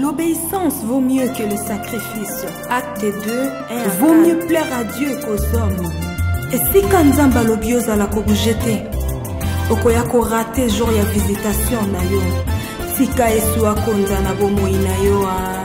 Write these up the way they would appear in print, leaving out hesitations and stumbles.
L'obéissance vaut mieux que le sacrifice. Acte 2, vaut mieux plaire à Dieu qu'aux hommes. Et si Kanzamba lobioza la kobujete, okoya ko rater jour ya visitation na yo. Sika Yesu akonza na bomoi na yo.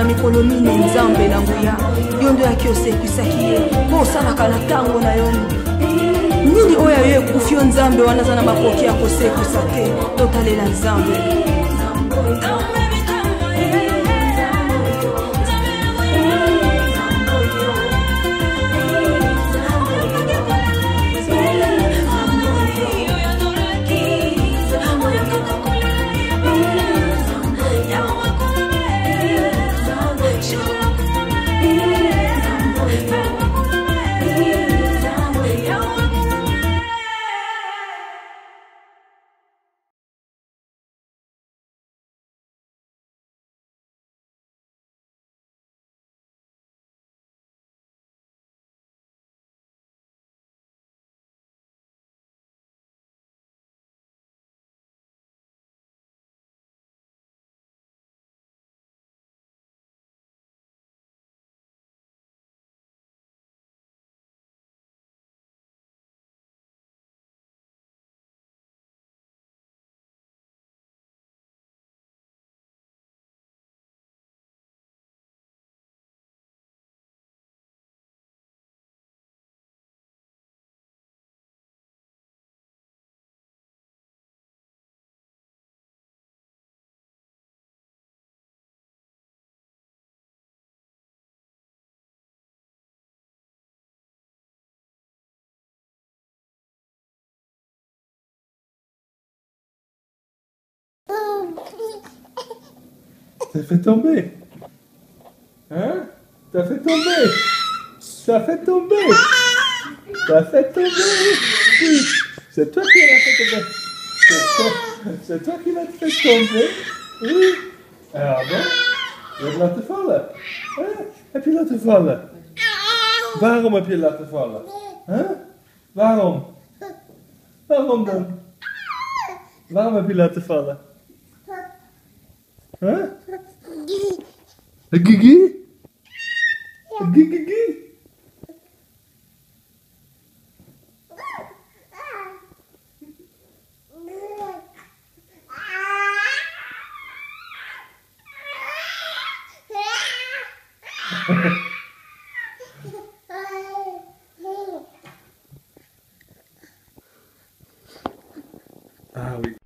mikolo mine nzambe na nguya yondo yaki osekwisaki ye mpo osalaka na ntango na yo nini oyo yo ekufi yo nzambe wana aza na makoki ya kosekwisa te totalela nzambe. T'as fait tomber. Hein? T'as fait tomber. T'as fait tomber. T'as fait tomber. Oui. C'est toi qui l'as fait tomber. C'est toi qui l'as fait tomber. Oui. Alors bon, jag laat het vallen. Heb je laten vallen? Waarom heb je laten vallen? Huh? Waarom? Waarom dan? Waarom heb je laten vallen? Huh? Gigi? Gigi? Ah oui.